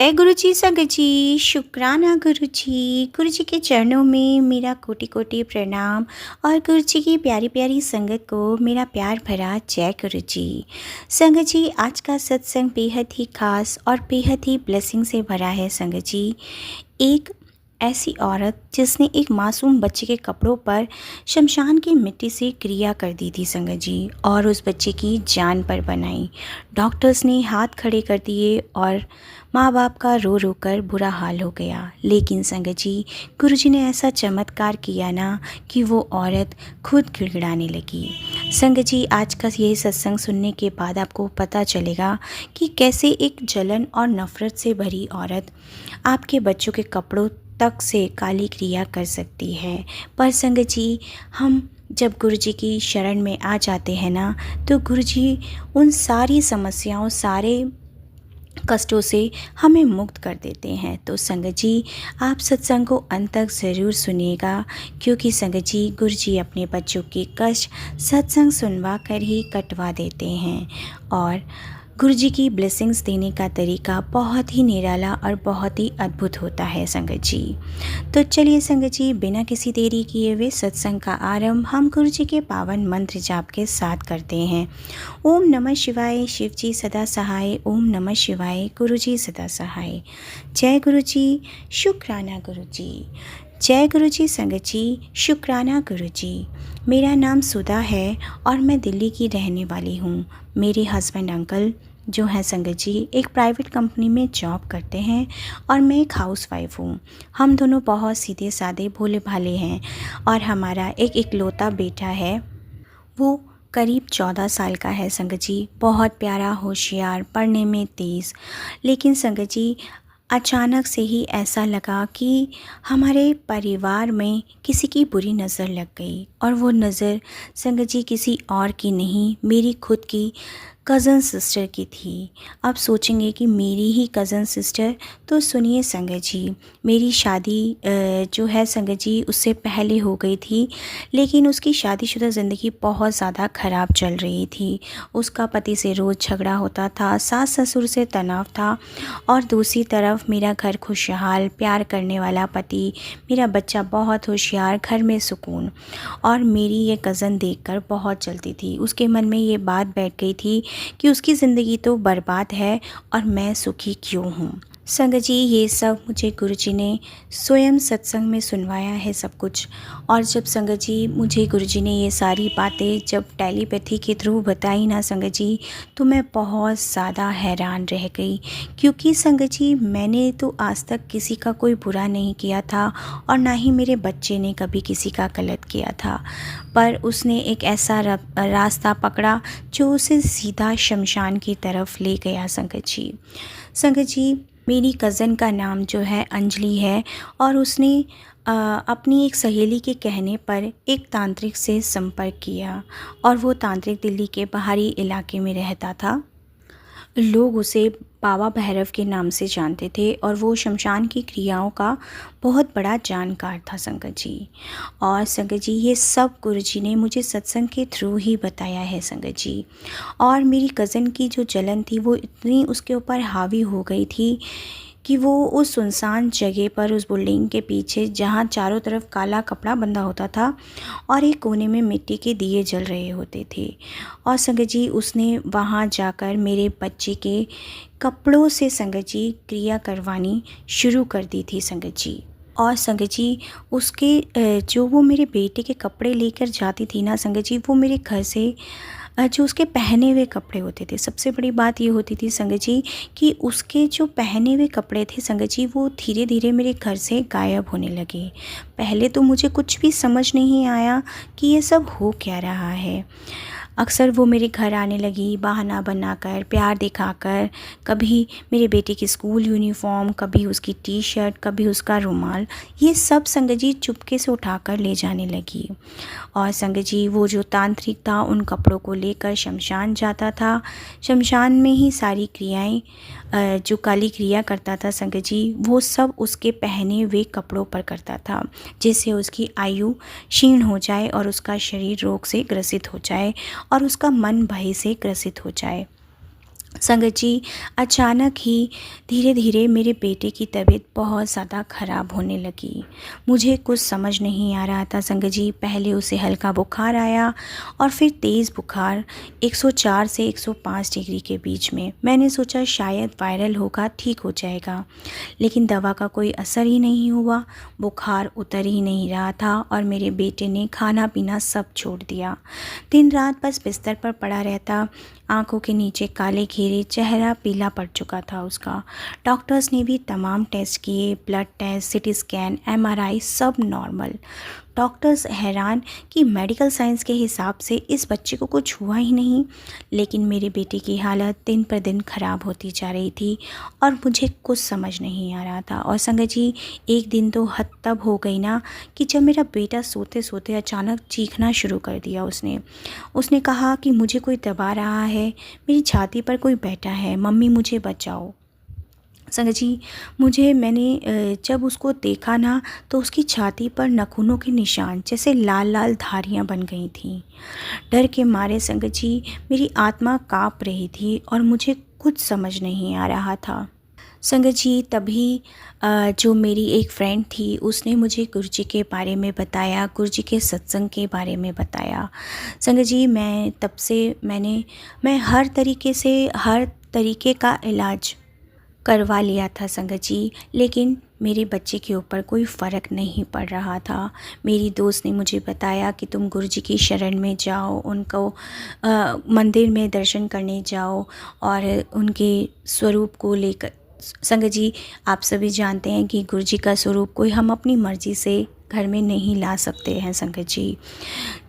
जय गुरु जी संगत जी, शुक्राना गुरु जी के चरणों में मेरा कोटि कोटि प्रणाम। और गुरु जी की प्यारी प्यारी संगत को मेरा प्यार भरा जय गुरु जी। संगत जी, आज का सत्संग बेहद ही खास और बेहद ही ब्लेसिंग से भरा है। संगत जी, एक ऐसी औरत जिसने एक मासूम बच्चे के कपड़ों पर शमशान की मिट्टी से क्रिया कर दी थी संगत जी, और उस बच्चे की जान पर बनाई। डॉक्टर्स ने हाथ खड़े कर दिए और माँ बाप का रो रो कर बुरा हाल हो गया। लेकिन संगत जी, गुरुजी ने ऐसा चमत्कार किया ना कि वो औरत खुद गिड़गिड़ाने लगी। संगत जी, आज का ये सत्संग सुनने के बाद आपको पता चलेगा कि कैसे एक जलन और नफ़रत से भरी औरत आपके बच्चों के कपड़ों तक से काली क्रिया कर सकती है। पर संगत जी, हम जब गुरुजी की शरण में आ जाते हैं ना, तो गुरुजी उन सारी समस्याओं, सारे कष्टों से हमें मुक्त कर देते हैं। तो संगत जी, आप सत्संग को अंत तक ज़रूर सुनिएगा, क्योंकि संगत जी, गुरुजी अपने बच्चों के कष्ट सत्संग सुनवा कर ही कटवा देते हैं। और गुरुजी की ब्लेसिंग्स देने का तरीका बहुत ही निराला और बहुत ही अद्भुत होता है संगत जी। तो चलिए संगत जी, बिना किसी देरी किए हुए सत्संग का आरंभ हम गुरुजी के पावन मंत्र जाप के साथ करते हैं। ओम नमः शिवाय, शिव जी सदा सहाय। ओम नमः शिवाय, गुरुजी सदा सहाय। जय गुरुजी, शुक्राना गुरुजी। जय गुरुजी संगत जी, शुक्राना गुरुजी। मेरा नाम सुधा है और मैं दिल्ली की रहने वाली हूँ। मेरे हस्बैंड अंकल जो हैं संगत जी, एक प्राइवेट कंपनी में जॉब करते हैं और मैं एक हाउसवाइफ हूँ। हम दोनों बहुत सीधे साधे भोले भाले हैं और हमारा एक इकलौता बेटा है। वो करीब 14 साल का है संगत जी। बहुत प्यारा, होशियार, पढ़ने में तेज़। लेकिन संगत जी, अचानक से ही ऐसा लगा कि हमारे परिवार में किसी की बुरी नज़र लग गई। और वो नज़र संगत जी किसी और की नहीं, मेरी खुद की कज़न सिस्टर की थी। अब सोचेंगे कि मेरी ही कज़न सिस्टर, तो सुनिए संगत जी, मेरी शादी जो है संगत जी, उससे पहले हो गई थी। लेकिन उसकी शादीशुदा ज़िंदगी बहुत ज़्यादा ख़राब चल रही थी। उसका पति से रोज़ झगड़ा होता था, सास ससुर से तनाव था, और दूसरी तरफ मेरा घर खुशहाल, प्यार करने वाला पति, मेरा बच्चा बहुत होशियार, घर में सुकून। और मेरी ये कज़न देखकर बहुत जलती थी। उसके मन में ये बात बैठ गई थी कि उसकी ज़िंदगी तो बर्बाद है और मैं सुखी क्यों हूँ। संगत जी, ये सब मुझे गुरुजी ने स्वयं सत्संग में सुनवाया है सब कुछ। और जब संगत जी, मुझे गुरुजी ने ये सारी बातें जब टेलीपैथी के थ्रू बताई ना संगत जी, तो मैं बहुत ज़्यादा हैरान रह गई। क्योंकि संगत जी, मैंने तो आज तक किसी का कोई बुरा नहीं किया था और ना ही मेरे बच्चे ने कभी किसी का गलत किया था। पर उसने एक ऐसा रास्ता पकड़ा जो उसे सीधा शमशान की तरफ ले गया संगत जी। संगत जी, मेरी कज़न का नाम जो है अंजलि है, और उसने अपनी एक सहेली के कहने पर एक तांत्रिक से संपर्क किया। और वो तांत्रिक दिल्ली के बाहरी इलाके में रहता था। लोग उसे बाबा भैरव के नाम से जानते थे और वो शमशान की क्रियाओं का बहुत बड़ा जानकार था संगत जी। और संगत जी, ये सब गुरुजी ने मुझे सत्संग के थ्रू ही बताया है संगत जी। और मेरी कज़न की जो जलन थी वो इतनी उसके ऊपर हावी हो गई थी कि वो उस सुनसान जगह पर, उस बिल्डिंग के पीछे जहाँ चारों तरफ काला कपड़ा बंधा होता था और एक कोने में मिट्टी के दिए जल रहे होते थे। और संगत जी, उसने वहाँ जाकर मेरे बच्चे के कपड़ों से संगत जी क्रिया करवानी शुरू कर दी थी संगत जी। और संगत जी, उसके जो वो मेरे बेटे के कपड़े लेकर जाती थी ना संगत जी, वो मेरे घर से जो उसके पहने हुए कपड़े होते थे, सबसे बड़ी बात ये होती थी संगत जी कि उसके जो पहने हुए कपड़े थे संगत जी, वो धीरे धीरे मेरे घर से गायब होने लगे। पहले तो मुझे कुछ भी समझ नहीं आया कि ये सब हो क्या रहा है। अक्सर वो मेरे घर आने लगी बहाना बनाकर, प्यार दिखाकर। कभी मेरे बेटे की स्कूल यूनिफॉर्म, कभी उसकी टी शर्ट, कभी उसका रुमाल, ये सब संगत जी चुपके से उठाकर ले जाने लगी। और संगत जी, वो जो तांत्रिक था उन कपड़ों को लेकर शमशान जाता था। शमशान में ही सारी क्रियाएं, जो काली क्रिया करता था संगत जी, वो सब उसके पहने हुए कपड़ों पर करता था, जिससे उसकी आयु क्षीण हो जाए और उसका शरीर रोग से ग्रसित हो जाए और उसका मन भय से ग्रसित हो जाए। संगत जी, अचानक ही धीरे धीरे मेरे बेटे की तबीयत बहुत ज़्यादा ख़राब होने लगी। मुझे कुछ समझ नहीं आ रहा था संगत जी। पहले उसे हल्का बुखार आया और फिर तेज़ बुखार 104 से 105 डिग्री के बीच में। मैंने सोचा शायद वायरल होगा, ठीक हो जाएगा, लेकिन दवा का कोई असर ही नहीं हुआ। बुखार उतर ही नहीं रहा था और मेरे बेटे ने खाना पीना सब छोड़ दिया। दिन रात बस बिस्तर पर पड़ा रहता। आंखों के नीचे काले घेरे, चेहरा पीला पड़ चुका था उसका। डॉक्टर्स ने भी तमाम टेस्ट किए, blood test, CT scan, MRI, सब नॉर्मल। डॉक्टर्स हैरान कि मेडिकल साइंस के हिसाब से इस बच्चे को कुछ हुआ ही नहीं। लेकिन मेरे बेटे की हालत दिन पर दिन ख़राब होती जा रही थी और मुझे कुछ समझ नहीं आ रहा था। और संगत जी, एक दिन तो हद तब हो गई ना कि जब मेरा बेटा सोते सोते अचानक चीखना शुरू कर दिया उसने। उसने कहा कि मुझे कोई दबा रहा है, मेरी छाती पर कोई बैठा है, मम्मी मुझे बचाओ। संगत जी, मैंने जब उसको देखा ना तो उसकी छाती पर नाखूनों के निशान जैसे लाल लाल धारियां बन गई थीं। डर के मारे संगत जी, मेरी आत्मा काँप रही थी और मुझे कुछ समझ नहीं आ रहा था। संगत जी, तभी जो मेरी एक फ्रेंड थी उसने मुझे गुरुजी के बारे में बताया, गुरुजी के सत्संग के बारे में बताया। संगत जी, मैं तब से मैं हर तरीके का इलाज करवा लिया था संगत जी, लेकिन मेरे बच्चे के ऊपर कोई फ़र्क नहीं पड़ रहा था। मेरी दोस्त ने मुझे बताया कि तुम गुरुजी की शरण में जाओ, उनको मंदिर में दर्शन करने जाओ और उनके स्वरूप को लेकर। संगत जी, आप सभी जानते हैं कि गुरुजी का स्वरूप कोई हम अपनी मर्ज़ी से घर में नहीं ला सकते हैं संगत जी।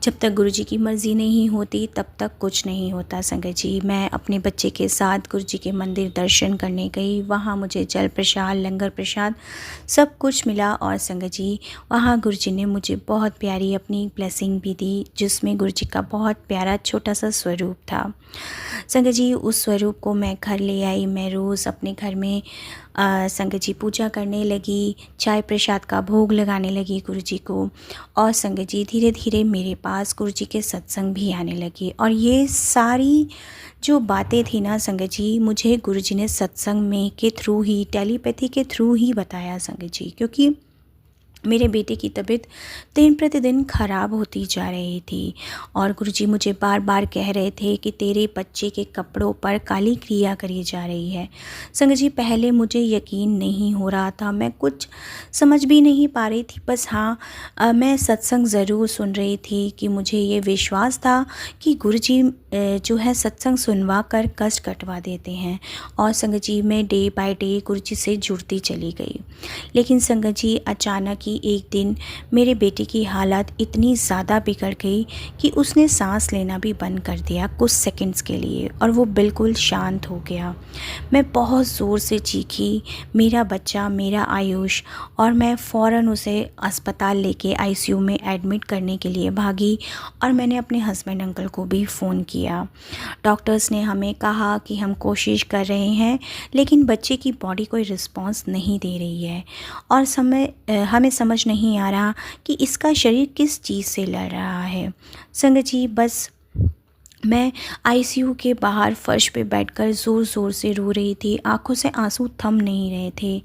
जब तक गुरुजी की मर्ज़ी नहीं होती तब तक कुछ नहीं होता संगत जी। मैं अपने बच्चे के साथ गुरुजी के मंदिर दर्शन करने गई। वहाँ मुझे जल प्रसाद, लंगर प्रसाद सब कुछ मिला और संगत जी, वहाँ गुरुजी ने मुझे बहुत प्यारी अपनी ब्लेसिंग भी दी, जिसमें गुरुजी का बहुत प्यारा छोटा सा स्वरूप था। संगत जी, उस स्वरूप को मैं घर ले आई। मैं रोज़ अपने घर में संगत जी पूजा करने लगी, चाय प्रसाद का भोग लगाने लगी गुरुजी को। और संगत जी, धीरे धीरे मेरे पास गुरुजी के सत्संग भी आने लगे। और ये सारी जो बातें थी ना संगत जी, मुझे गुरुजी ने सत्संग में के थ्रू ही, टेलीपैथी के थ्रू ही बताया संगत जी। क्योंकि मेरे बेटे की तबीयत दिन प्रतिदिन ख़राब होती जा रही थी और गुरुजी मुझे बार बार कह रहे थे कि तेरे बच्चे के कपड़ों पर काली क्रिया करी जा रही है। संगत जी, पहले मुझे यकीन नहीं हो रहा था, मैं कुछ समझ भी नहीं पा रही थी। बस हाँ, मैं सत्संग ज़रूर सुन रही थी कि मुझे ये विश्वास था कि गुरुजी जो है सत्संग सुनवा कर कष्ट कटवा देते हैं। और संगत जी, मैं डे बाय डे गुरुजी से जुड़ती चली गई। लेकिन संगत जी, अचानक ही एक दिन मेरे बेटे की हालत इतनी ज़्यादा बिगड़ गई कि उसने सांस लेना भी बंद कर दिया कुछ सेकंड्स के लिए और वो बिल्कुल शांत हो गया। मैं बहुत ज़ोर से चीखी, मेरा बच्चा, मेरा आयुष, और मैं फ़ौरन उसे अस्पताल लेके आईसीयू में एडमिट करने के लिए भागी और मैंने अपने हस्बैंड अंकल को भी फ़ोन किया। डॉक्टर्स ने हमें कहा कि हम कोशिश कर रहे हैं, लेकिन बच्चे की बॉडी कोई रिस्पॉन्स नहीं दे रही है और हमें समझ नहीं आ रहा कि इसका शरीर किस चीज़ से लड़ रहा है। संगत जी, बस मैं आईसीयू के बाहर फर्श पे बैठकर ज़ोर ज़ोर से रो रही थी। आंखों से आंसू थम नहीं रहे थे।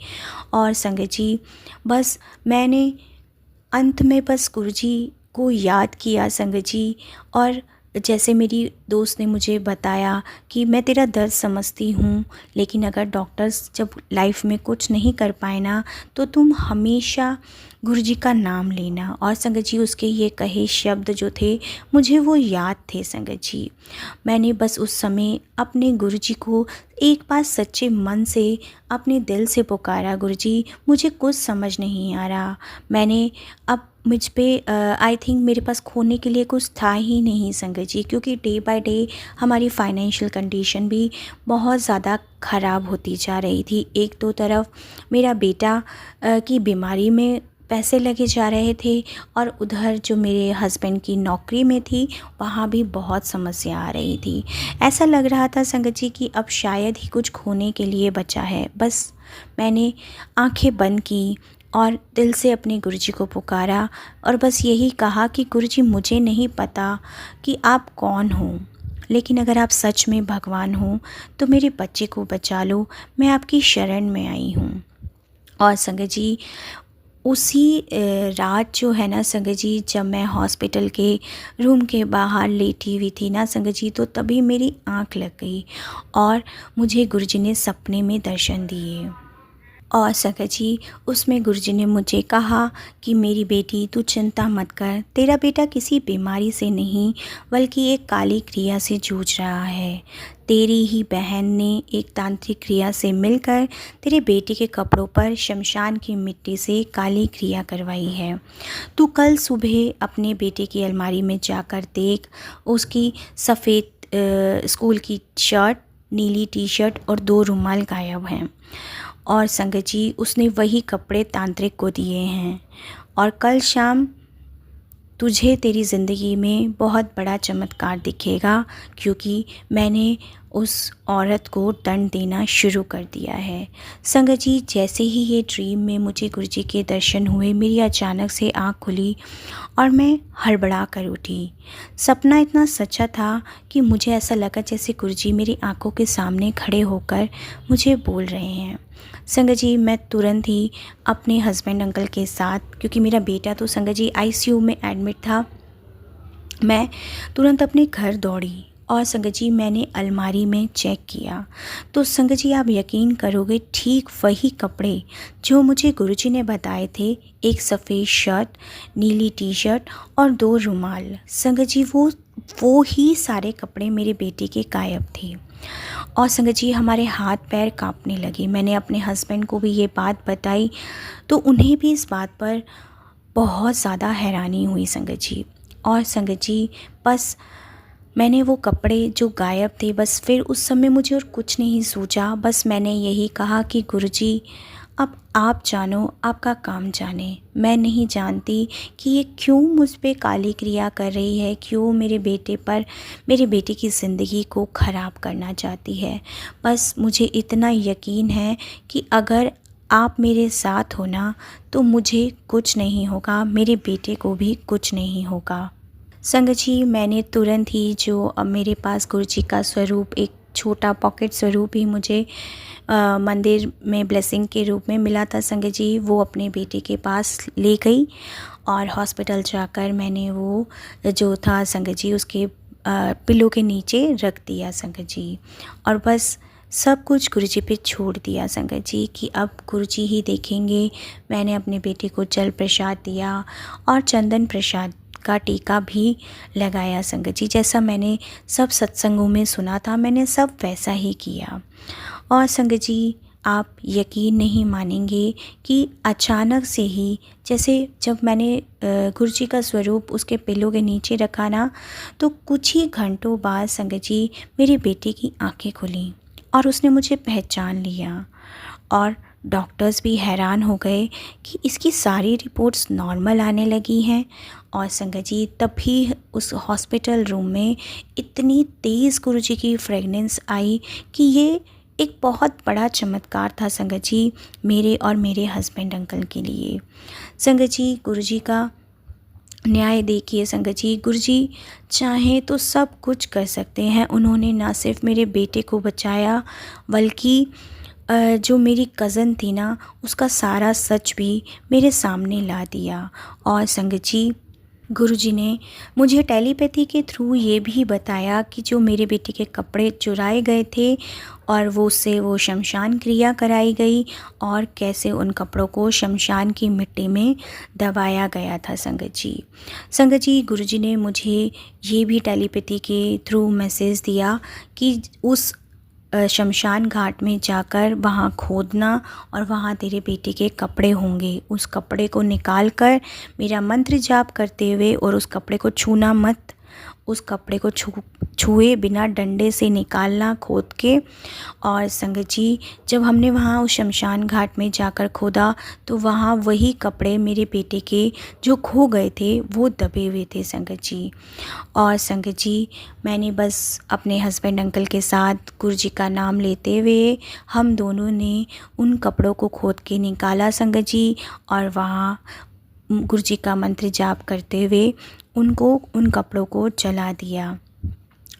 और संगत जी, बस मैंने अंत में बस गुरुजी को याद किया संगत जी। और जैसे मेरी दोस्त ने मुझे बताया कि मैं तेरा दर्द समझती हूँ, लेकिन अगर डॉक्टर्स जब लाइफ में कुछ नहीं कर पाए ना, तो तुम हमेशा गुरुजी का नाम लेना। और संगत जी, उसके ये कहे शब्द जो थे मुझे वो याद थे संगत जी। मैंने बस उस समय अपने गुरुजी को एक बार सच्चे मन से अपने दिल से पुकारा, गुरुजी मुझे कुछ समझ नहीं आ रहा। मैंने अब मुझ पे आई थिंक मेरे पास खोने के लिए कुछ था ही नहीं संगत जी, क्योंकि डे बाय डे हमारी फाइनेंशियल कंडीशन भी बहुत ज़्यादा ख़राब होती जा रही थी। एक तो तरफ मेरा बेटा की बीमारी में पैसे लगे जा रहे थे और उधर जो मेरे हस्बैंड की नौकरी में थी वहाँ भी बहुत समस्या आ रही थी। ऐसा लग रहा था संगत जी कि अब शायद ही कुछ खोने के लिए बचा है। बस मैंने आंखें बंद की और दिल से अपने गुरुजी को पुकारा और बस यही कहा कि गुरुजी, मुझे नहीं पता कि आप कौन हो, लेकिन अगर आप सच में भगवान हो तो मेरे बच्चे को बचा लो, मैं आपकी शरण में आई हूँ। और संगत जी, उसी रात जो है ना संगत जी, जब मैं हॉस्पिटल के रूम के बाहर लेटी हुई थी ना संगत जी, तो तभी मेरी आँख लग गई और मुझे गुरुजी ने सपने में दर्शन दिए। और संगत जी, उसमें गुरुजी ने मुझे कहा कि मेरी बेटी तू चिंता मत कर, तेरा बेटा किसी बीमारी से नहीं बल्कि एक काली क्रिया से जूझ रहा है। तेरी ही बहन ने एक तांत्रिक क्रिया से मिलकर तेरे बेटे के कपड़ों पर शमशान की मिट्टी से काली क्रिया करवाई है। तू कल सुबह अपने बेटे की अलमारी में जाकर देख, उसकी सफ़ेद स्कूल की शर्ट, नीली टी शर्ट और 2 रुमाल गायब हैं। और संगत जी, उसने वही कपड़े तांत्रिक को दिए हैं। और कल शाम तुझे तेरी ज़िंदगी में बहुत बड़ा चमत्कार दिखेगा, क्योंकि मैंने उस औरत को दंड देना शुरू कर दिया है। संगत जी, जैसे ही ये ड्रीम में मुझे गुरुजी के दर्शन हुए, मेरी अचानक से आँख खुली और मैं हड़बड़ा कर उठी। सपना इतना सच्चा था कि मुझे ऐसा लगा जैसे गुरुजी मेरी आँखों के सामने खड़े होकर मुझे बोल रहे हैं। संगत जी, मैं तुरंत ही अपने हस्बैंड अंकल के साथ, क्योंकि मेरा बेटा तो संगत जी आईसीयू में एडमिट था, मैं तुरंत अपने घर दौड़ी। और संगत जी, मैंने अलमारी में चेक किया तो संगत जी, आप यकीन करोगे, ठीक वही कपड़े जो मुझे गुरुजी ने बताए थे, एक सफ़ेद शर्ट, नीली टी शर्ट और 2 रुमाल, संगत जी वो ही सारे कपड़े मेरे बेटे के गायब थे। और संगत जी, हमारे हाथ पैर कांपने लगे। मैंने अपने हस्बैंड को भी ये बात बताई तो उन्हें भी इस बात पर बहुत ज़्यादा हैरानी हुई संगत जी। और संगत जी, बस मैंने वो कपड़े जो गायब थे, बस फिर उस समय मुझे और कुछ नहीं सूझा। बस मैंने यही कहा कि गुरुजी, अब आप जानो, आपका काम जाने। मैं नहीं जानती कि ये क्यों मुझ पे काली क्रिया कर रही है, क्यों मेरे बेटे पर, मेरे बेटे की ज़िंदगी को ख़राब करना चाहती है। बस मुझे इतना यकीन है कि अगर आप मेरे साथ हो ना, तो मुझे कुछ नहीं होगा, मेरे बेटे को भी कुछ नहीं होगा। संगत जी, मैंने तुरंत ही, जो अब मेरे पास गुरुजी का स्वरूप, एक छोटा पॉकेट स्वरूप ही मुझे मंदिर में ब्लेसिंग के रूप में मिला था संगत जी, वो अपने बेटे के पास ले गई और हॉस्पिटल जाकर मैंने वो जो था संगत जी, उसके पिलो के नीचे रख दिया संगत जी। और बस सब कुछ गुरुजी पे छोड़ दिया संगत जी, कि अब गुरुजी ही देखेंगे। मैंने अपने बेटे को जल प्रसाद दिया और चंदन प्रसाद का टीका भी लगाया संगत जी। जैसा मैंने सब सत्संगों में सुना था, मैंने सब वैसा ही किया। और संगत जी, आप यकीन नहीं मानेंगे कि अचानक से ही, जैसे जब मैंने गुरुजी का स्वरूप उसके पिलो के नीचे रखा ना, तो कुछ ही घंटों बाद संगत जी, मेरे बेटे की आंखें खुलीं और उसने मुझे पहचान लिया। और डॉक्टर्स भी हैरान हो गए कि इसकी सारी रिपोर्ट्स नॉर्मल आने लगी हैं। और संगत जी, तभी उस हॉस्पिटल रूम में इतनी तेज़ गुरुजी की फ्रेगनेंस आई कि ये एक बहुत बड़ा चमत्कार था संगत जी, मेरे और मेरे हस्बैंड अंकल के लिए। संगत जी, गुरुजी का न्याय देखिए संगत जी, गुरुजी चाहें तो सब कुछ कर सकते हैं। उन्होंने ना सिर्फ मेरे बेटे को बचाया, बल्कि जो मेरी कज़न थी ना, उसका सारा सच भी मेरे सामने ला दिया। और संगत जी, गुरुजी ने मुझे टेलीपैथी के थ्रू ये भी बताया कि जो मेरे बेटे के कपड़े चुराए गए थे और वो उससे वो शमशान क्रिया कराई गई, और कैसे उन कपड़ों को शमशान की मिट्टी में दबाया गया था संगत जी। संगत जी, गुरुजी ने मुझे ये भी टेलीपैथी के थ्रू मैसेज दिया कि उस शमशान घाट में जाकर वहाँ खोदना और वहाँ तेरे बेटे के कपड़े होंगे। उस कपड़े को निकाल कर मेरा मंत्र जाप करते हुए, और उस कपड़े को छूना मत, उस कपड़े को छुए बिना डंडे से निकालना खोद के। और संगत जी, जब हमने वहाँ उस शमशान घाट में जाकर खोदा तो वहाँ वही कपड़े मेरे बेटे के जो खो गए थे वो दबे हुए थे संगत जी। और संगत जी, मैंने बस अपने हस्बैंड अंकल के साथ गुरुजी का नाम लेते हुए हम दोनों ने उन कपड़ों को खोद के निकाला संगत जी, और वहाँ गुरुजी का मंत्र जाप करते हुए उन कपड़ों को जला दिया।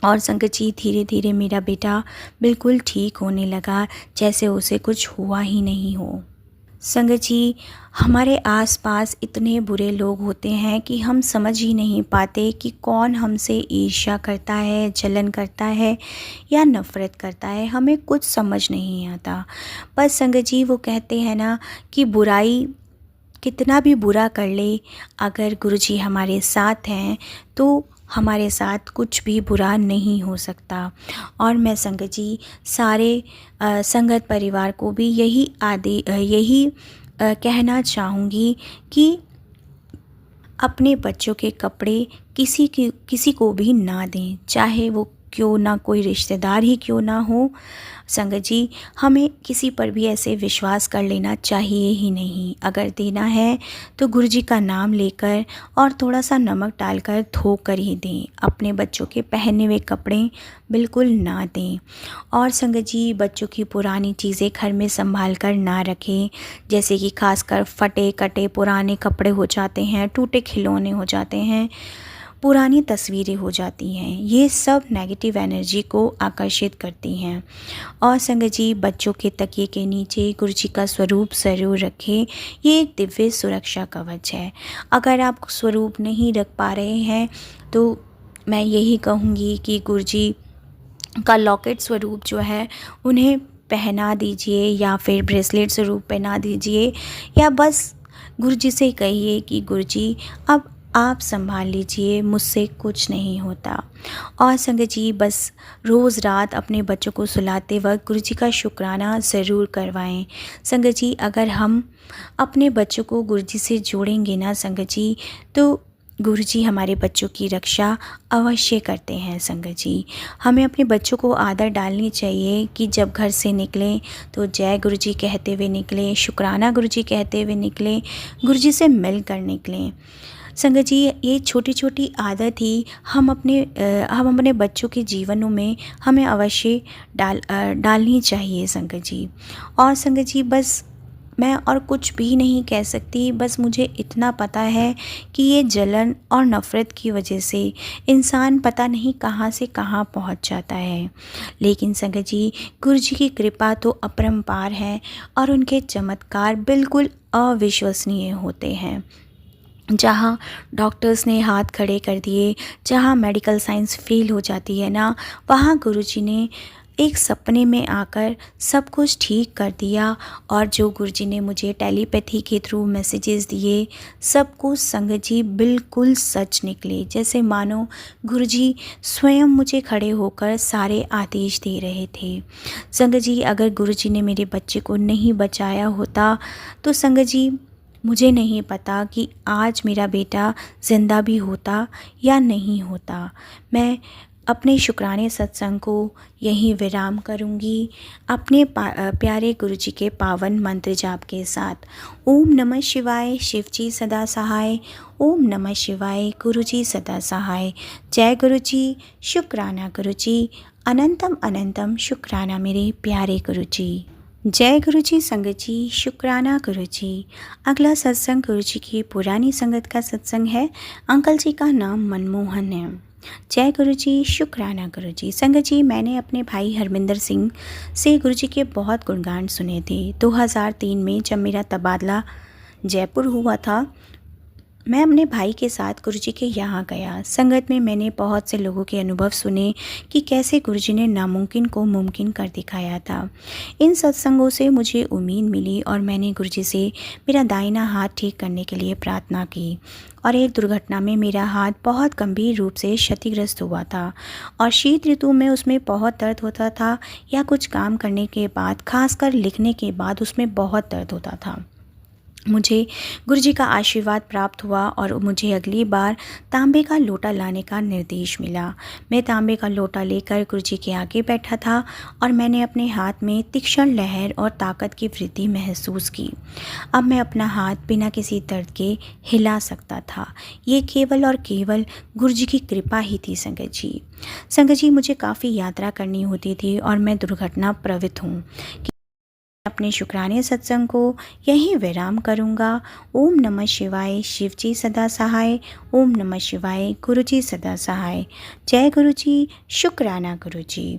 और संगत जी धीरे धीरे मेरा बेटा बिल्कुल ठीक होने लगा, जैसे उसे कुछ हुआ ही नहीं हो। संगत जी, हमारे आसपास इतने बुरे लोग होते हैं कि हम समझ ही नहीं पाते कि कौन हमसे ईर्ष्या करता है, जलन करता है या नफ़रत करता है, हमें कुछ समझ नहीं आता। पर संगत जी वो कहते हैं ना कि बुराई कितना भी बुरा कर ले, अगर गुरुजी हमारे साथ हैं तो हमारे साथ कुछ भी बुरा नहीं हो सकता। और मैं संगत जी सारे संगत परिवार को भी यही कहना चाहूँगी कि अपने बच्चों के कपड़े किसी को भी ना दें, चाहे वो क्यों ना कोई रिश्तेदार ही क्यों ना हो। संगत जी हमें किसी पर भी ऐसे विश्वास कर लेना चाहिए ही नहीं। अगर देना है तो गुरुजी का नाम लेकर और थोड़ा सा नमक डालकर धो कर ही दें। अपने बच्चों के पहने हुए कपड़े बिल्कुल ना दें। और संगत जी बच्चों की पुरानी चीज़ें घर में संभाल कर ना रखें, जैसे कि खासकर फटे कटे पुराने कपड़े हो जाते हैं, टूटे खिलौने हो जाते हैं, पुरानी तस्वीरें हो जाती हैं। ये सब नेगेटिव एनर्जी को आकर्षित करती हैं। और संगत जी बच्चों के तकिए के नीचे गुरुजी का स्वरूप ज़रूर रखें। ये एक दिव्य सुरक्षा कवच है। अगर आप स्वरूप नहीं रख पा रहे हैं तो मैं यही कहूँगी कि गुरुजी का लॉकेट स्वरूप जो है उन्हें पहना दीजिए, या फिर ब्रेसलेट स्वरूप पहना दीजिए, या बस गुरुजी से कहिए कि गुरुजी अब आप संभाल लीजिए, मुझसे कुछ नहीं होता। और संगत जी बस रोज़ रात अपने बच्चों को सुलाते वक्त गुरुजी का शुक्राना ज़रूर करवाएं। संगत जी अगर हम अपने बच्चों को गुरुजी से जोड़ेंगे ना संगत जी, तो गुरुजी हमारे बच्चों की रक्षा अवश्य करते हैं। संगत जी हमें अपने बच्चों को आदत डालनी चाहिए कि जब घर से निकलें तो जय गुरुजी कहते हुए निकलें, शुक्राना गुरुजी कहते हुए निकलें, गुरुजी से मिल कर निकलें। संगत जी ये छोटी छोटी आदत ही हम अपने बच्चों के जीवनों में हमें अवश्य डालनी चाहिए संगत जी। और संगत जी बस मैं और कुछ भी नहीं कह सकती, बस मुझे इतना पता है कि ये जलन और नफ़रत की वजह से इंसान पता नहीं कहाँ से कहाँ पहुँच जाता है। लेकिन संगत जी गुरुजी की कृपा तो अपरंपार है और उनके चमत्कार बिल्कुल अविश्वसनीय होते हैं। जहाँ डॉक्टर्स ने हाथ खड़े कर दिए, जहाँ मेडिकल साइंस फेल हो जाती है ना, वहाँ गुरुजी ने एक सपने में आकर सब कुछ ठीक कर दिया। और जो गुरुजी ने मुझे टेलीपैथी के थ्रू मैसेजेस दिए, सब कुछ संगत जी बिल्कुल सच निकले, जैसे मानो गुरुजी स्वयं मुझे खड़े होकर सारे आदेश दे रहे थे। संगत जी अगर गुरुजी ने मेरे बच्चे को नहीं बचाया होता तो संगत जी मुझे नहीं पता कि आज मेरा बेटा ज़िंदा भी होता या नहीं होता। मैं अपने शुक्राने सत्संग को यहीं विराम करूंगी अपने प्यारे गुरुजी के पावन मंत्र जाप के साथ। ओम नमः शिवाय, शिवजी सदा सहाय। ओम नमः शिवाय, गुरुजी सदा सहाय। जय गुरुजी, शुक्राना गुरुजी, अनंतम अनंतम शुक्राना मेरे प्यारे गुरुजी। जय गुरुजी संगत जी, शुक्राना गुरुजी। अगला सत्संग गुरुजी की पुरानी संगत का सत्संग है। अंकल जी का नाम मनमोहन है। जय गुरुजी, शुक्राना गुरुजी। संगत जी मैंने अपने भाई हरमिंदर सिंह से गुरुजी के बहुत गुणगान सुने थे। 2003 में जब मेरा तबादला जयपुर हुआ था, मैं अपने भाई के साथ गुरुजी के यहाँ गया। संगत में मैंने बहुत से लोगों के अनुभव सुने कि कैसे गुरुजी ने नामुमकिन को मुमकिन कर दिखाया था। इन सत्संगों से मुझे उम्मीद मिली और मैंने गुरुजी से मेरा दाहिना हाथ ठीक करने के लिए प्रार्थना की। और एक दुर्घटना में मेरा हाथ बहुत गंभीर रूप से क्षतिग्रस्त हुआ था और शीत ऋतु में उसमें बहुत दर्द होता था, या कुछ काम करने के बाद, खासकर लिखने के बाद उसमें बहुत दर्द होता था। मुझे गुरुजी का आशीर्वाद प्राप्त हुआ और मुझे अगली बार तांबे का लोटा लाने का निर्देश मिला। मैं तांबे का लोटा लेकर गुरुजी के आगे बैठा था और मैंने अपने हाथ में तीक्ष्ण लहर और ताकत की वृद्धि महसूस की। अब मैं अपना हाथ बिना किसी दर्द के हिला सकता था। ये केवल और केवल गुरुजी की कृपा ही थी संगत जी। संगत जी मुझे काफ़ी यात्रा करनी होती थी और मैं दुर्घटना प्रवृत्त हूँ। अपने शुक्राने सत्संग को यहीं विराम करूँगा। ओम नमः शिवाय, शिव जी सदा सहाय। ओम नमः शिवाय, गुरु जी सदा सहाय। जय गुरु जी, शुक्राना गुरु जी।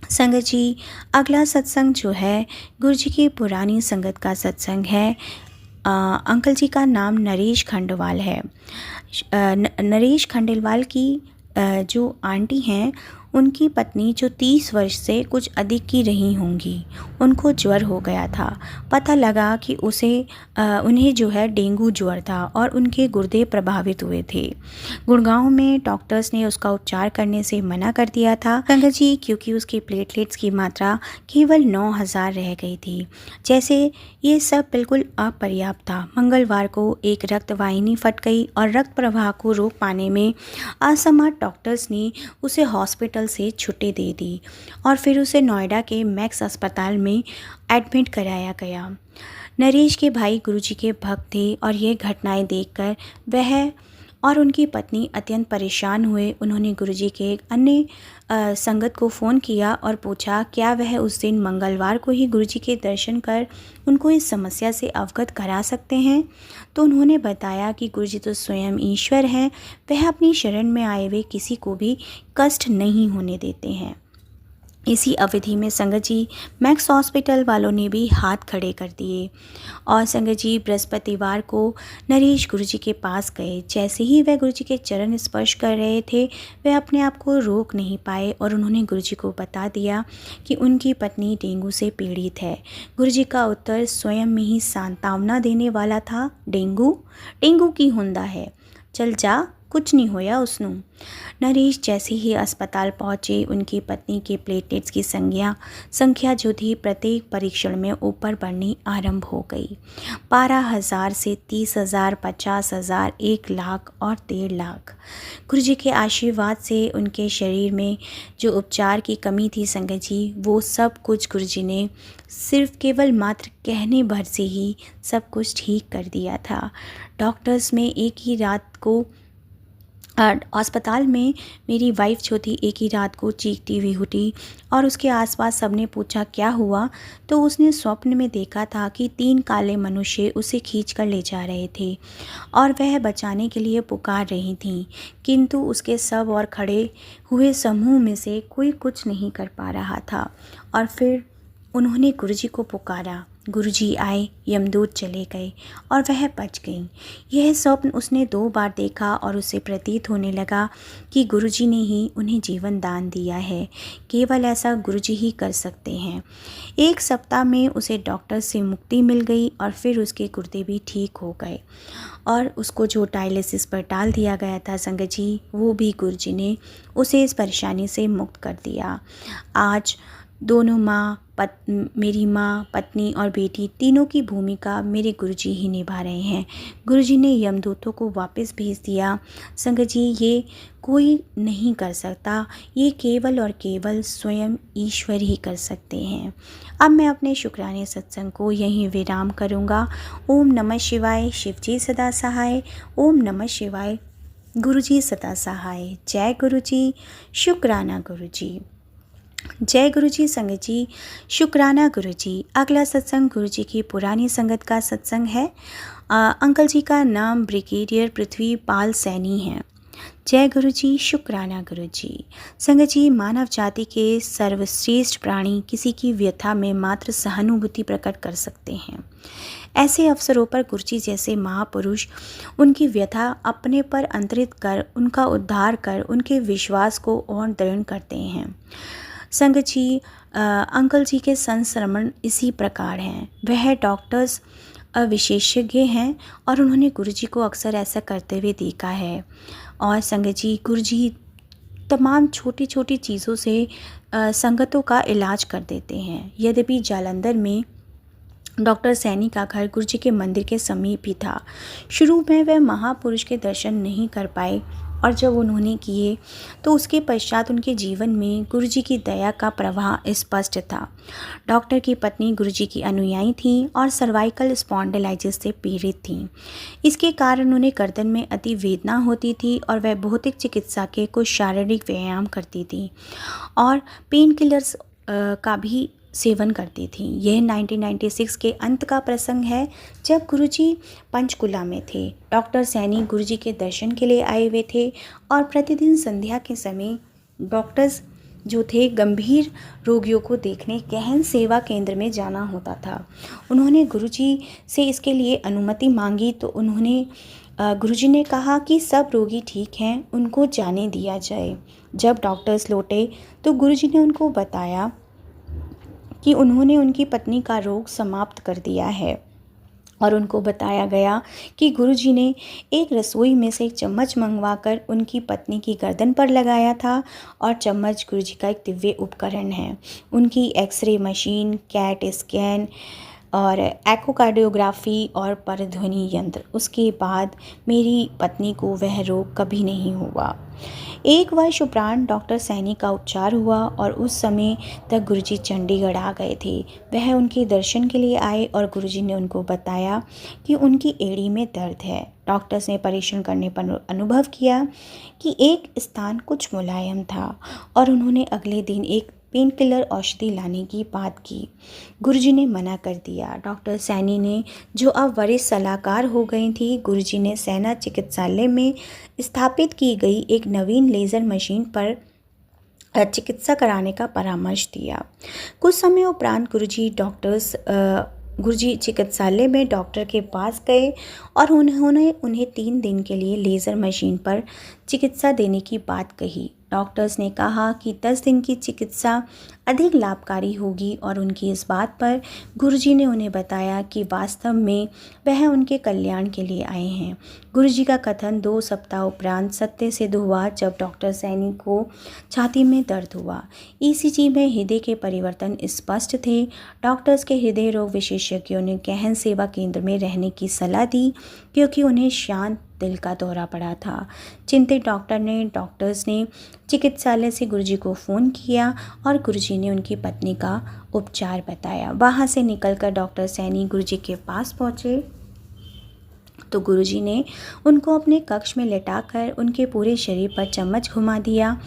संगत जी, अगला सत्संग जो है गुरु जी की पुरानी संगत का सत्संग है। अंकल जी का नाम नरेश खंडवाल है। नरेश खंडेलवाल की जो आंटी हैं, उनकी पत्नी जो 30 वर्ष से कुछ अधिक की रही होंगी, उनको ज्वर हो गया था। पता लगा कि उन्हें जो है डेंगू ज्वर था और उनके गुर्दे प्रभावित हुए थे। गुड़गांव में डॉक्टर्स ने उसका उपचार करने से मना कर दिया था संगत जी, क्योंकि उसकी प्लेटलेट्स की मात्रा केवल 9000 रह गई थी। जैसे ये सब बिल्कुल अपर्याप्त था। मंगलवार को एक रक्त वाहिनी फट गई और रक्त प्रवाह को रोक पाने में असमर्थ डॉक्टर्स ने उसे हॉस्पिटल से छुट्टी दे दी और फिर उसे नोएडा के मैक्स अस्पताल में एडमिट कराया गया। नरेश के भाई गुरुजी के भक्त थे और ये घटनाएं देखकर वह और उनकी पत्नी अत्यंत परेशान हुए। उन्होंने गुरुजी के एक अन्य संगत को फ़ोन किया और पूछा क्या वह उस दिन मंगलवार को ही गुरुजी के दर्शन कर उनको इस समस्या से अवगत करा सकते हैं। तो उन्होंने बताया कि गुरुजी तो स्वयं ईश्वर हैं, वह अपनी शरण में आए हुए किसी को भी कष्ट नहीं होने देते हैं। इसी अवधि में संगत जी मैक्स हॉस्पिटल वालों ने भी हाथ खड़े कर दिए और संगत जी बृहस्पतिवार को नरेश गुरुजी के पास गए। जैसे ही वह गुरुजी के चरण स्पर्श कर रहे थे, वह अपने आप को रोक नहीं पाए और उन्होंने गुरुजी को बता दिया कि उनकी पत्नी डेंगू से पीड़ित है। गुरुजी का उत्तर स्वयं में ही सांत्वना देने वाला था। डेंगू की हुंदा है, चल जा, कुछ नहीं होया उसनू। नरेश जैसे ही अस्पताल पहुँचे, उनकी पत्नी के प्लेटलेट्स की संख्या जो थी प्रत्येक परीक्षण में ऊपर बढ़नी आरंभ हो गई। 12,000 से 30,000, 50,000, 1 लाख और 1.5 लाख। गुरुजी के आशीर्वाद से उनके शरीर में जो उपचार की कमी थी संगत जी, वो सब कुछ गुरुजी ने सिर्फ केवल मात्र कहने भर से ही सब कुछ ठीक कर दिया था। डॉक्टर्स में एक ही रात को अस्पताल में मेरी वाइफ जो थी एक ही रात को चीखती हुई उठी और उसके आसपास सबने पूछा क्या हुआ, तो उसने स्वप्न में देखा था कि 3 काले मनुष्य उसे खींच कर ले जा रहे थे और वह बचाने के लिए पुकार रही थीं, किंतु उसके सब और खड़े हुए समूह में से कोई कुछ नहीं कर पा रहा था। और फिर उन्होंने गुरुजी को पुकारा, गुरुजी आए, यमदूत चले गए और वह बच गई। यह स्वप्न उसने 2 बार देखा और उसे प्रतीत होने लगा कि गुरुजी ने ही उन्हें जीवन दान दिया है। केवल ऐसा गुरुजी ही कर सकते हैं। 1 सप्ताह में उसे डॉक्टर से मुक्ति मिल गई और फिर उसके गुर्दे भी ठीक हो गए और उसको जो डायलिसिस पर डाल दिया गया था संगत जी, वो भी गुरुजी ने उसे इस परेशानी से मुक्त कर दिया। आज दोनों मेरी माँ, पत्नी और बेटी तीनों की भूमिका मेरे गुरुजी ही निभा रहे हैं। गुरुजी ने यमदूतों को वापस भेज दिया। संगत जी, ये कोई नहीं कर सकता, ये केवल और केवल स्वयं ईश्वर ही कर सकते हैं। अब मैं अपने शुक्राने सत्संग को यहीं विराम करूँगा। ओम नमः शिवाय, शिव जी सदा सहाय। ओम नमः शिवाय, गुरु जी सदा सहाय। जय गुरु जी, शुक्राना गुरु जी। जय गुरु जी। संगत जी, शुक्राना गुरु जी। अगला सत्संग गुरु जी की पुरानी संगत का सत्संग है। अंकल जी का नाम ब्रिगेडियर पृथ्वी पाल सैनी है। जय गुरु जी, शुक्राना गुरु जी। संगत जी, मानव जाति के सर्वश्रेष्ठ प्राणी किसी की व्यथा में मात्र सहानुभूति प्रकट कर सकते हैं। ऐसे अवसरों पर गुरु जी जैसे महापुरुष उनकी व्यथा अपने पर अंतरित कर, उनका उद्धार कर, उनके विश्वास को और दृढ़ करते हैं। संगत जी, अंकल जी के संस्मरण इसी प्रकार हैं। वह डॉक्टर्स विशेषज्ञ हैं और उन्होंने गुरुजी को अक्सर ऐसा करते हुए देखा है। और संगत जी, गुरुजी तमाम छोटी छोटी चीज़ों से संगतों का इलाज कर देते हैं। यद्यपि जालंधर में डॉक्टर सैनी का घर गुरुजी के मंदिर के समीप ही था। शुरू में वह महापुरुष के दर्शन नहीं कर पाए और जब उन्होंने किए तो उसके पश्चात उनके जीवन में गुरुजी की दया का प्रवाह स्पष्ट था। डॉक्टर की पत्नी गुरुजी की अनुयायी थी और सर्वाइकल स्पॉन्डिलाइटिस से पीड़ित थी। इसके कारण उन्हें गर्दन में अति वेदना होती थी और वह भौतिक चिकित्सा के कुछ शारीरिक व्यायाम करती थी और पेन किलर्स का भी सेवन करती थीं। यह 1996 के अंत का प्रसंग है, जब गुरुजी पंचकुला में थे। डॉक्टर सैनी गुरुजी के दर्शन के लिए आए हुए थे और प्रतिदिन संध्या के समय डॉक्टर्स जो थे गंभीर रोगियों को देखने गहन सेवा केंद्र में जाना होता था। उन्होंने गुरुजी से इसके लिए अनुमति मांगी तो गुरुजी ने कहा कि सब रोगी ठीक हैं, उनको जाने दिया जाए। जब डॉक्टर्स लौटे तो गुरुजी ने उनको बताया कि उन्होंने उनकी पत्नी का रोग समाप्त कर दिया है और उनको बताया गया कि गुरुजी ने एक रसोई में से एक चम्मच मंगवाकर उनकी पत्नी की गर्दन पर लगाया था और चम्मच गुरुजी का एक दिव्य उपकरण है। उनकी एक्सरे मशीन, कैट स्कैन और एकोकार्डियोग्राफी और परध्वनि यंत्र, उसके बाद मेरी पत्नी को वह रोग कभी नहीं हुआ। 1 वर्ष उपरांत डॉक्टर सैनी का उपचार हुआ और उस समय तक गुरुजी चंडीगढ़ आ गए थे। वह उनके दर्शन के लिए आए और गुरुजी ने उनको बताया कि उनकी एड़ी में दर्द है। डॉक्टर्स ने परीक्षण करने पर अनुभव किया कि एक स्थान कुछ मुलायम था और उन्होंने अगले दिन एक पेन किलर औषधि लाने की बात की। गुरुजी ने मना कर दिया। डॉक्टर सैनी ने, जो अब वरिष्ठ सलाहकार हो गई थी, गुरुजी ने सेना चिकित्सालय में स्थापित की गई एक नवीन लेज़र मशीन पर चिकित्सा कराने का परामर्श दिया। कुछ समय उपरांत गुरुजी चिकित्सालय में डॉक्टर के पास गए और उन्होंने उन्हें 3 दिन के लिए लेज़र मशीन पर चिकित्सा देने की बात कही। डॉक्टर्स ने कहा कि 10 दिन की चिकित्सा अधिक लाभकारी होगी और उनकी इस बात पर गुरुजी ने उन्हें बताया कि वास्तव में वह उनके कल्याण के लिए आए हैं। गुरुजी का कथन 2 सप्ताह उपरांत सत्य सिद्ध हुआ, जब डॉक्टर सैनी को छाती में दर्द हुआ। ईसीजी में हृदय के परिवर्तन स्पष्ट थे। डॉक्टर्स के हृदय रोग विशेषज्ञों ने गहन सेवा केंद्र में रहने की सलाह दी क्योंकि उन्हें शांत दिल का दौरा पड़ा था। चिंतित डॉक्टर्स ने चिकित्सालय से गुरुजी को फ़ोन किया और गुरुजी ने उनकी पत्नी का उपचार बताया। वहाँ से निकलकर डॉक्टर सैनी गुरुजी के पास पहुँचे तो गुरुजी ने उनको अपने कक्ष में लेटाकर उनके पूरे शरीर पर चम्मच घुमा दिया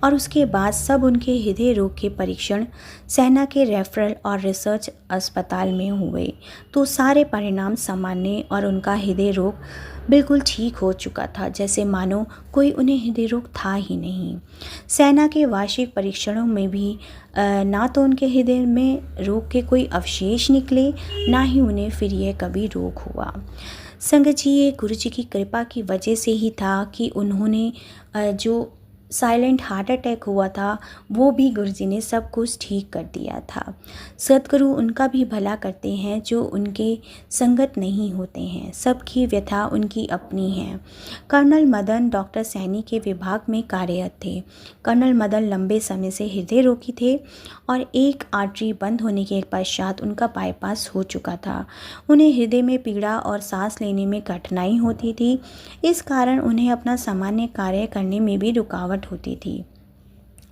और उसके बाद सब उनके हृदय रोग के परीक्षण सेना के रेफरल और रिसर्च अस्पताल में हुए तो सारे परिणाम सामान्य और उनका हृदय रोग बिल्कुल ठीक हो चुका था, जैसे मानो कोई उन्हें हृदय रोग था ही नहीं। सेना के वार्षिक परीक्षणों में भी ना तो उनके हृदय में रोग के कोई अवशेष निकले, ना ही उन्हें फिर यह कभी रोग हुआ। संगत जी, ये गुरुजी की कृपा की वजह से ही था कि उन्होंने जो साइलेंट हार्ट अटैक हुआ था वो भी गुरुजी ने सब कुछ ठीक कर दिया था। सद्गुरु उनका भी भला करते हैं जो उनके संगत नहीं होते हैं। सबकी व्यथा उनकी अपनी है। कर्नल मदन डॉक्टर सैनी के विभाग में कार्यरत थे। कर्नल मदन लंबे समय से हृदय रोगी थे और एक आर्टरी बंद होने के पश्चात उनका बाईपास हो चुका था। उन्हें हृदय में पीड़ा और सांस लेने में कठिनाई होती थी। इस कारण उन्हें अपना सामान्य कार्य करने में भी रुकावट होती थी।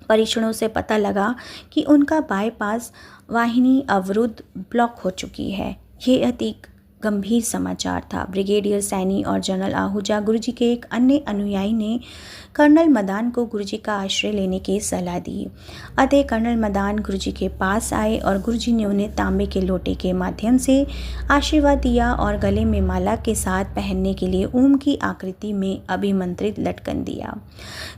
परीक्षणों से पता लगा कि उनका बाईपास वाहिनी अवरुद्ध ब्लॉक हो चुकी है। ये अधिक गंभीर समाचार था। ब्रिगेडियर सैनी और जनरल आहूजा, गुरुजी के एक अन्य अनुयायी, ने कर्नल मदान को गुरुजी का आश्रय लेने की सलाह दी। अतः कर्नल मदान गुरुजी के पास आए और गुरुजी ने उन्हें तांबे के लोटे के माध्यम से आशीर्वाद दिया और गले में माला के साथ पहनने के लिए ओम की आकृति में अभिमंत्रित लटकन दिया।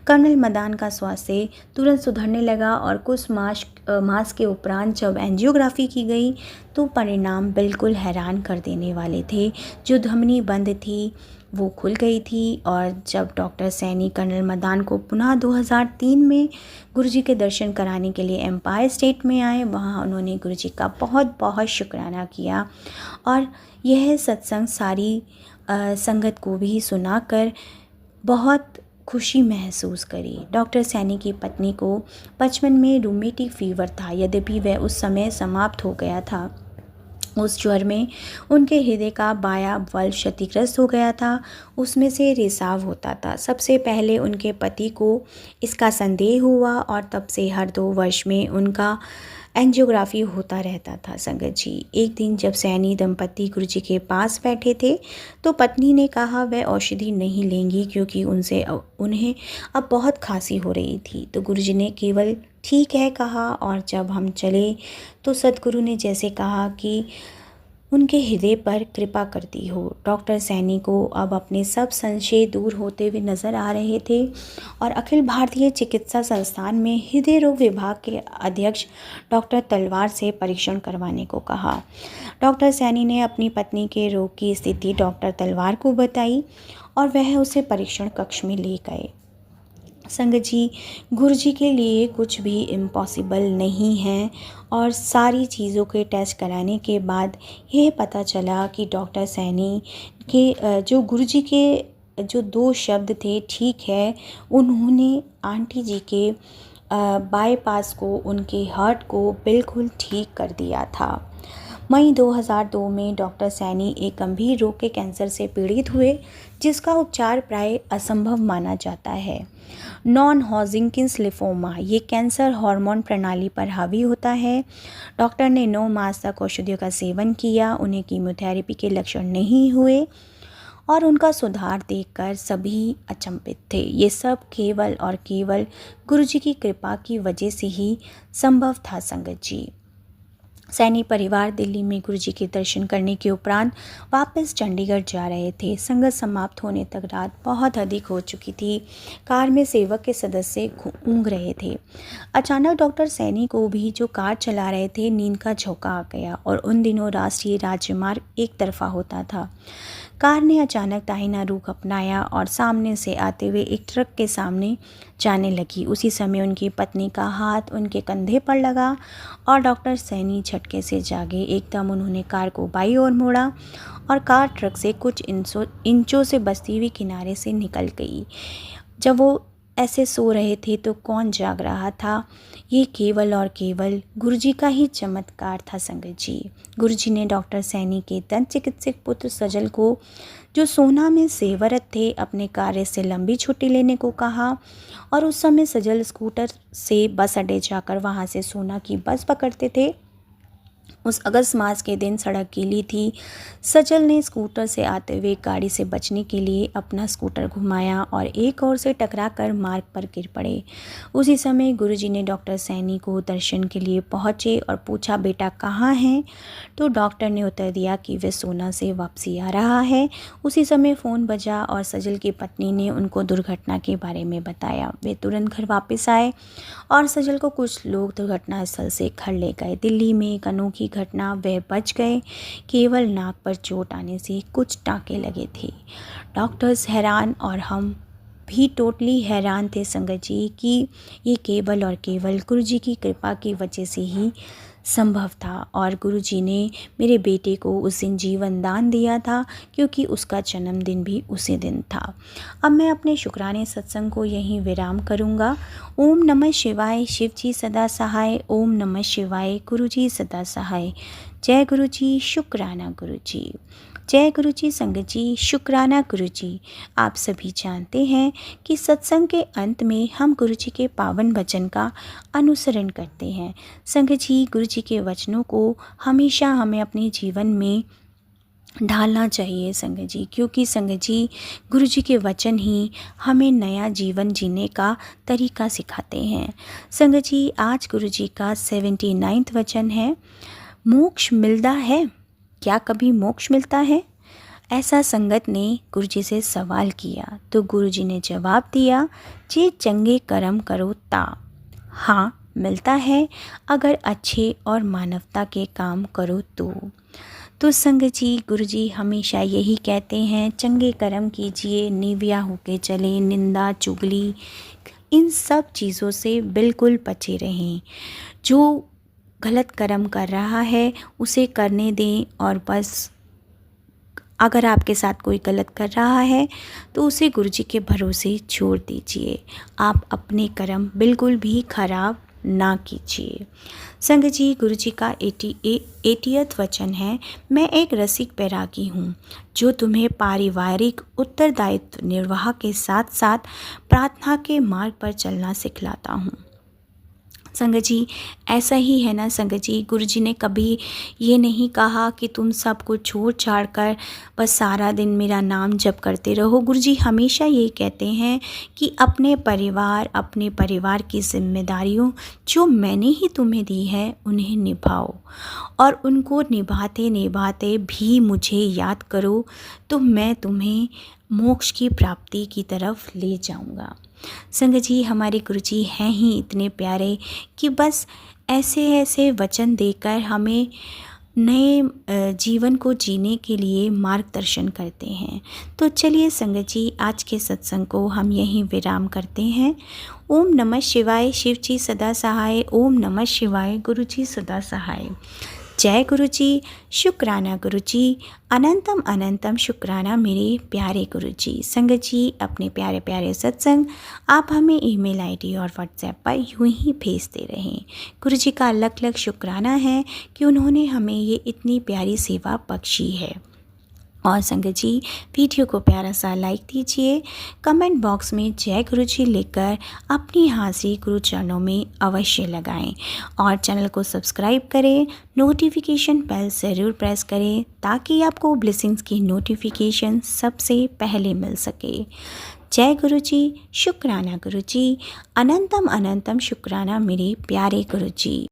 कर्नल मदान का स्वास्थ्य तुरंत सुधरने लगा और कुछ मास के उपरांत जब एंजियोग्राफी की गई तो परिणाम बिल्कुल हैरान कर देने वाले थे। जो धमनी बंद थी वो खुल गई थी और जब डॉक्टर सैनी कर्नल मदान को पुनः 2003 में गुरुजी के दर्शन कराने के लिए एम्पायर स्टेट में आए, वहाँ उन्होंने गुरुजी का बहुत बहुत शुक्राना किया और यह सत्संग सारी संगत को भी सुनाकर बहुत खुशी महसूस करी। डॉक्टर सैनी की पत्नी को 55 में रूमेटिक फीवर था, यद्यपि वह उस समय समाप्त हो गया था। उस ज्वर में उनके हृदय का बायां वल्व क्षतिग्रस्त हो गया था, उसमें से रिसाव होता था। सबसे पहले उनके पति को इसका संदेह हुआ और तब से हर 2 वर्ष में उनका एंजियोग्राफी होता रहता था संगत जी। एक दिन जब सैनी दंपति गुरु जी के पास बैठे थे तो पत्नी ने कहा वह औषधि नहीं लेंगी क्योंकि उन्हें अब बहुत खांसी हो रही थी। तो गुरु जी ने केवल ठीक है कहा और जब हम चले तो सदगुरु ने जैसे कहा कि उनके हृदय पर कृपा करती हो। डॉक्टर सैनी को अब अपने सब संशय दूर होते हुए नजर आ रहे थे और अखिल भारतीय चिकित्सा संस्थान में हृदय रोग विभाग के अध्यक्ष डॉक्टर तलवार से परीक्षण करवाने को कहा। डॉक्टर सैनी ने अपनी पत्नी के रोग की स्थिति डॉक्टर तलवार को बताई और वह उसे परीक्षण कक्ष में ले गए। संगत जी, गुरु जी के लिए कुछ भी इम्पॉसिबल नहीं है और सारी चीज़ों के टेस्ट कराने के बाद यह पता चला कि डॉक्टर सैनी के जो गुरु जी के जो 2 शब्द थे ठीक है, उन्होंने आंटी जी के बाईपास को, उनके हार्ट को बिल्कुल ठीक कर दिया था। मई 2002 में डॉक्टर सैनी एक गंभीर रोग के कैंसर से पीड़ित हुए जिसका उपचार प्राय असंभव माना जाता है। नॉन हॉजिंकिन्स लिम्फोमा ये कैंसर हार्मोन प्रणाली पर हावी होता है। डॉक्टर ने 9 मास तक औषधियों का सेवन किया, उन्हें कीमोथेरेपी के लक्षण नहीं हुए और उनका सुधार देखकर सभी अचंभित थे। ये सब केवल और केवल गुरुजी की कृपा की वजह से ही संभव था संगत जी। सैनी परिवार दिल्ली में गुरुजी के दर्शन करने के उपरांत वापस चंडीगढ़ जा रहे थे। संगत समाप्त होने तक रात बहुत अधिक हो चुकी थी। कार में सेवक के सदस्य ऊँघ रहे थे। अचानक डॉक्टर सैनी को भी जो कार चला रहे थे नींद का झोंका आ गया और उन दिनों राष्ट्रीय राजमार्ग एक तरफा होता था। कार ने अचानक दाहिना रुख अपनाया और सामने से आते हुए एक ट्रक के सामने जाने लगी। उसी समय उनकी पत्नी का हाथ उनके कंधे पर लगा और डॉक्टर सैनी झटके से जागे। एकदम उन्होंने कार को बाईं ओर मोड़ा और कार ट्रक से कुछ इंचों से बचती हुई किनारे से निकल गई। जब वो ऐसे सो रहे थे तो कौन जाग रहा था? ये केवल और केवल गुरुजी का ही चमत्कार था संगत जी। गुरुजी ने डॉक्टर सैनी के दंत चिकित्सक पुत्र सजल को, जो सोना में सेवारत थे, अपने कार्य से लंबी छुट्टी लेने को कहा और उस समय सजल स्कूटर से बस अड्डे जाकर वहां से सोना की बस पकड़ते थे। उस अगस्त मास के दिन सड़क गीली थी। सजल ने स्कूटर से आते हुए गाड़ी से बचने के लिए अपना स्कूटर घुमाया और एक ओर से टकराकर मार्ग पर गिर पड़े। उसी समय गुरुजी ने डॉक्टर सैनी को दर्शन के लिए पहुंचे और पूछा, बेटा कहाँ हैं? तो डॉक्टर ने उत्तर दिया कि वे सोना से वापसी आ रहा है। उसी समय फ़ोन बजा और सजल की पत्नी ने उनको दुर्घटना के बारे में बताया। वे तुरंत घर वापस आए और सजल को कुछ लोग दुर्घटना स्थल से घर ले गए। दिल्ली में एक अनोखी घटना, वे बच गए। केवल नाक पर चोट आने से कुछ टाँके लगे थे। डॉक्टर्स हैरान और हम भी टोटली हैरान थे संगत जी कि ये केवल और केवल गुरुजी की कृपा की वजह से ही संभव था और गुरुजी ने मेरे बेटे को उस दिन जीवन दान दिया था क्योंकि उसका जन्मदिन भी उसी दिन था। अब मैं अपने शुक्राने सत्संग को यहीं विराम करूँगा। ओम नमः शिवाय, शिव जी सदा सहाय। ओम नमः शिवाय, गुरु जी सदा सहाय। जय गुरु जी, शुक्राना गुरु जी। जय गुरु जी संगत जी, शुक्राना गुरु जी। आप सभी जानते हैं कि सत्संग के अंत में हम गुरु जी के पावन वचन का अनुसरण करते हैं। संगत जी, गुरु जी के वचनों को हमेशा हमें अपने जीवन में ढालना चाहिए संगत जी, क्योंकि संगत जी गुरु जी के वचन ही हमें नया जीवन जीने का तरीका सिखाते हैं। संगत जी, आज गुरु जी का 79वां वचन है, मोक्ष मिलता है क्या? कभी मोक्ष मिलता है? ऐसा संगत ने गुरुजी से सवाल किया तो गुरुजी ने जवाब दिया, जे चंगे कर्म करो ता। हाँ, मिलता है अगर अच्छे और मानवता के काम करो तो संगत जी, गुरुजी हमेशा यही कहते हैं, चंगे कर्म कीजिए, निविया होके चले, निंदा चुगली इन सब चीज़ों से बिल्कुल बचे रहें। जो गलत कर्म कर रहा है उसे करने दें और बस अगर आपके साथ कोई गलत कर रहा है तो उसे गुरुजी के भरोसे छोड़ दीजिए। आप अपने कर्म बिल्कुल भी खराब ना कीजिए। संगत जी, गुरुजी का 80वां वचन है, मैं एक रसिक बैरागी हूँ जो तुम्हें पारिवारिक उत्तरदायित्व निर्वाह के साथ साथ प्रार्थना के मार्ग पर चलना सिखलाता हूँ। संगत जी, ऐसा ही है ना संगत जी, गुरु जी ने कभी ये नहीं कहा कि तुम सब कुछ छोड़ छाड़ कर बस सारा दिन मेरा नाम जप करते रहो। गुरु जी हमेशा ये कहते हैं कि अपने परिवार की जिम्मेदारियों जो मैंने ही तुम्हें दी है उन्हें निभाओ, और उनको निभाते निभाते भी मुझे याद करो, तो मैं तुम्हें मोक्ष की प्राप्ति की तरफ ले जाऊंगा। संगत जी, हमारे गुरुजी हैं ही इतने प्यारे कि बस ऐसे ऐसे वचन देकर हमें नए जीवन को जीने के लिए मार्गदर्शन करते हैं। तो चलिए संगत जी, आज के सत्संग को हम यहीं विराम करते हैं। ओम नमः शिवाय, शिव जी सदा सहाय। ओम नमः शिवाय, गुरु जी सदा सहाय। जय गुरु जी, शुक्राना गुरु जी, अनंतम अनंतम शुक्राना मेरे प्यारे गुरु जी। संगत जी, अपने प्यारे प्यारे सत्संग आप हमें ईमेल आईडी और व्हाट्सएप पर यूं ही भेजते रहें। गुरु जी का लख लख शुक्राना है कि उन्होंने हमें ये इतनी प्यारी सेवा बख्शी है। और संगत जी, वीडियो को प्यारा सा लाइक दीजिए, कमेंट बॉक्स में जय गुरु जी लिखकर अपनी हाजिरी गुरु चरणों में अवश्य लगाएं, और चैनल को सब्सक्राइब करें, नोटिफिकेशन बेल ज़रूर प्रेस करें ताकि आपको ब्लेसिंग्स की नोटिफिकेशन सबसे पहले मिल सके। जय गुरु जी, शुक्राना गुरु जी, अनंतम अनंतम शुक्राना मेरे प्यारे गुरु जी।